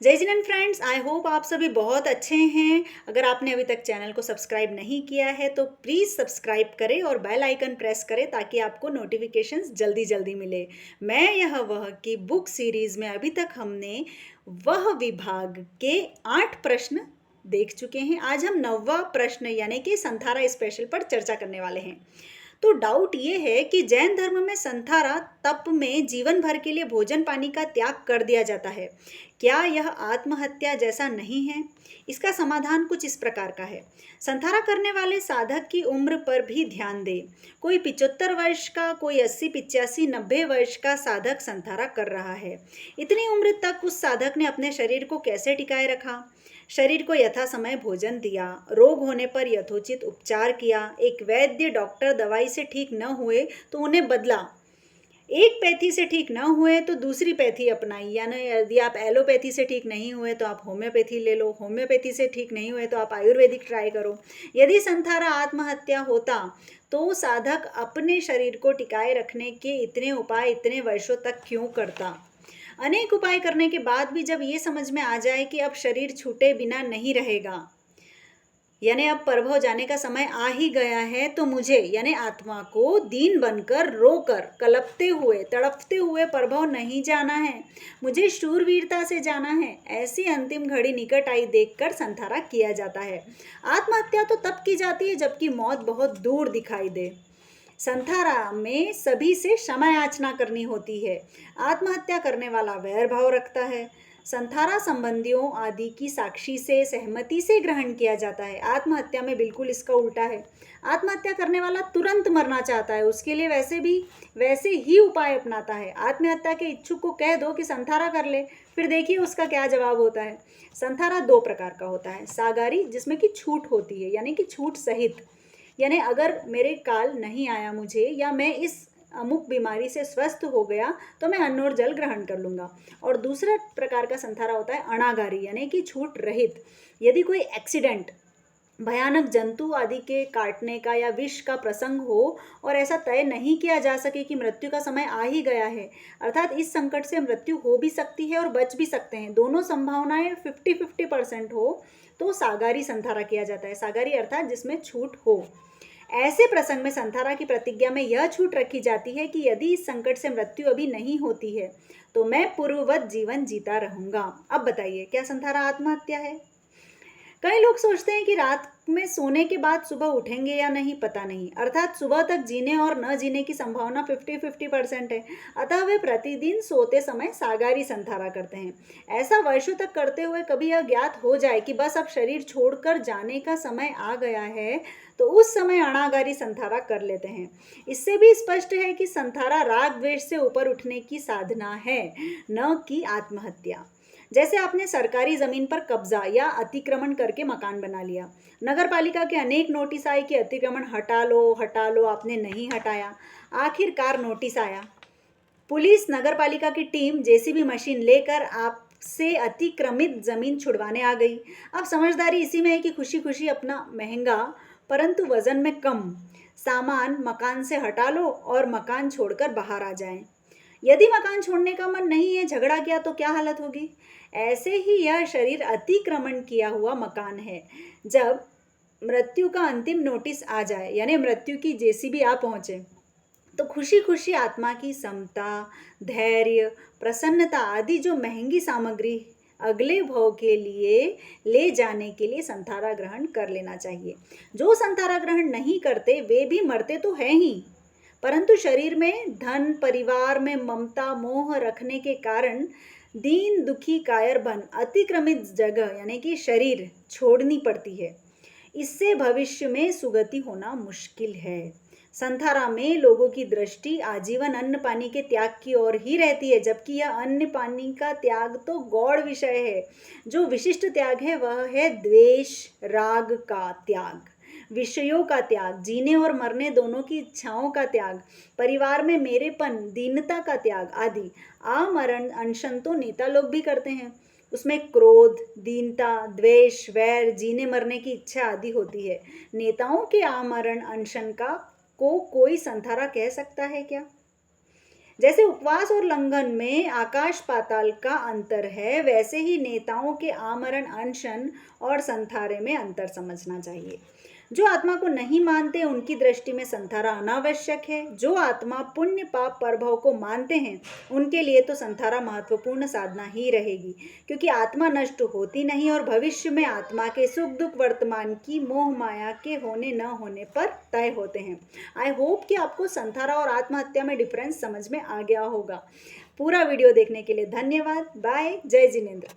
जय Jinendra friends, I hope आप सभी बहुत अच्छे हैं। अगर आपने अभी तक चैनल को सब्सक्राइब नहीं किया है तो प्लीज़ सब्सक्राइब करें और बेल आइकन प्रेस करें ताकि आपको नोटिफिकेशंस जल्दी जल्दी मिले। मैं यह वह की बुक सीरीज़ में अभी तक हमने वह विभाग के 8 प्रश्न देख चुके हैं। आज हम 9वां प्रश्न यानी कि संथारा स्पेशल पर चर्चा करने वाले हैं। तो डाउट ये है कि जैन धर्म में संथारा तप में जीवन भर के लिए भोजन पानी का त्याग कर दिया जाता है। क्या यह आत्महत्या जैसा नहीं है? इसका समाधान कुछ इस प्रकार का है। संथारा करने वाले साधक की उम्र पर भी ध्यान दें। कोई 75 वर्ष का, कोई 80, 85, 90 वर्ष का साधक संथारा कर रहा है। इतनी उम्र तक उस साधक ने अपने शरीर को कैसे टिकाए रखा? शरीर को यथा समय भोजन दिया, रोग होने पर यथोचित उपचार किया, एक वैद्य डॉक्टर दवाई से ठीक न हुए तो उन्हें बदला, एक पैथी से ठीक न हुए तो दूसरी पैथी अपनाई। यानी यदि आप एलोपैथी से ठीक नहीं हुए तो आप होम्योपैथी ले लो, होम्योपैथी से ठीक नहीं हुए तो आप आयुर्वेदिक ट्राई करो। यदि संथारा आत्महत्या होता तो साधक अपने शरीर को टिकाए रखने के इतने उपाय इतने वर्षों तक क्यों करता? अनेक उपाय करने के बाद भी जब ये समझ में आ जाए कि अब शरीर छूटे बिना नहीं रहेगा, यानी अब परभव जाने का समय आ ही गया है, तो मुझे यानी आत्मा को दीन बनकर रोकर कलपते हुए तड़पते हुए परभव नहीं जाना है, मुझे शूरवीरता से जाना है। ऐसी अंतिम घड़ी निकट आई देखकर संथारा किया जाता है। आत्महत्या तो तब की जाती है जबकि मौत बहुत दूर दिखाई दे। संथारा में सभी से क्षमा याचना करनी होती है। आत्महत्या करने वाला वैर भाव रखता है। संथारा संबंधियों आदि की साक्षी से सहमति से ग्रहण किया जाता है। आत्महत्या में बिल्कुल इसका उल्टा है। आत्महत्या करने वाला तुरंत मरना चाहता है, उसके लिए वैसे ही उपाय अपनाता है। आत्महत्या के इच्छुक को कह दो कि संथारा कर ले, फिर देखिए उसका क्या जवाब होता है। संथारा 2 प्रकार का होता है। सागारी, जिसमें कि छूट होती है, यानी कि छूट सहित, यानी अगर मेरे काल नहीं आया मुझे या मैं इस अमुक बीमारी से स्वस्थ हो गया तो मैं अन्न और जल ग्रहण कर लूँगा। और दूसरा प्रकार का संथारा होता है अनागारी, यानी कि छूट रहित। यदि कोई एक्सीडेंट, भयानक जंतु आदि के काटने का या विष का प्रसंग हो और ऐसा तय नहीं किया जा सके कि मृत्यु का समय आ ही गया है, अर्थात इस संकट से मृत्यु हो भी सकती है और बच भी सकते हैं, दोनों संभावनाएं 50-50% हो, तो सागारी संथारा किया जाता है। सागारी अर्थात जिसमें छूट हो। ऐसे प्रसंग में संथारा की प्रतिज्ञा में यह छूट रखी जाती है कि यदि इस संकट से मृत्यु अभी नहीं होती है तो मैं पूर्ववत जीवन जीता रहूंगा। अब बताइए, क्या संथारा आत्महत्या है? कई लोग सोचते हैं कि रात में सोने के बाद सुबह उठेंगे या नहीं पता नहीं, अर्थात सुबह तक जीने और न जीने की संभावना 50-50% है। अतः वे प्रतिदिन सोते समय सागारी संथारा करते हैं। ऐसा वर्षों तक करते हुए कभी यह ज्ञात हो जाए कि बस अब शरीर छोड़कर जाने का समय आ गया है तो उस समय अनागारी संथारा कर लेते हैं। इससे भी स्पष्ट है कि संथारा राग द्वेष से ऊपर उठने की साधना है, न कि आत्महत्या। जैसे आपने सरकारी जमीन पर कब्जा या अतिक्रमण करके मकान बना लिया, नगर पालिका के अनेक नोटिस आए कि अतिक्रमण हटा लो, आपने नहीं हटाया, आखिरकार नोटिस आया। पुलिस, नगर पालिका की टीम जेसीबी मशीन लेकर आपसे अतिक्रमित जमीन छुड़वाने आ गई। अब समझदारी इसी में है कि खुशी खुशी अपना महंगा परंतु वजन में कम सामान मकान से हटा लो और मकान छोड़कर बाहर आ जाएं। यदि मकान छोड़ने का मन नहीं है, झगड़ा किया तो क्या हालत होगी? ऐसे ही यह शरीर अतिक्रमण किया हुआ मकान है। जब मृत्यु का अंतिम नोटिस आ जाए, यानी मृत्यु की जेसीबी आ पहुंचे, तो खुशी खुशी आत्मा की समता, धैर्य, प्रसन्नता आदि जो महंगी सामग्री अगले भव के लिए ले जाने के लिए संथारा ग्रहण कर लेना चाहिए। जो संथारा ग्रहण नहीं करते वे भी मरते तो हैं ही, परंतु शरीर में धन, परिवार में ममता, मोह रखने के कारण दीन दुखी कायर बन अतिक्रमित जगह यानी कि शरीर छोड़नी पड़ती है। इससे भविष्य में सुगति होना मुश्किल है। संथारा में लोगों की दृष्टि आजीवन अन्न पानी के त्याग की ओर ही रहती है, जबकि यह अन्न पानी का त्याग तो गौड़ विषय है। जो विशिष्ट त्याग है वह है द्वेष राग का त्याग, विषयों का त्याग, जीने और मरने दोनों की इच्छाओं का त्याग, परिवार में मेरेपन, दीनता का त्याग आदि। आमरण अनशन तो नेता लोग भी करते हैं, उसमें क्रोध, दीनता, द्वेष, वैर, जीने मरने की इच्छा आदि होती है। नेताओं के आमरण अनशन का को कोई संथारा कह सकता है क्या? जैसे उपवास और लंघन में आकाश पाताल का अंतर है, वैसे ही नेताओं के आमरण अनशन और संथारे में अंतर समझना चाहिए। जो आत्मा को नहीं मानते उनकी दृष्टि में संथारा अनावश्यक है। जो आत्मा पुण्य पाप प्रभाव को मानते हैं उनके लिए तो संथारा महत्वपूर्ण साधना ही रहेगी, क्योंकि आत्मा नष्ट होती नहीं और भविष्य में आत्मा के सुख दुख वर्तमान की मोह माया के होने न होने पर तय होते हैं। आई होप कि आपको संथारा और आत्महत्या में डिफरेंस समझ में आ गया होगा। पूरा वीडियो देखने के लिए धन्यवाद। बाय। जय जिनेंद्र।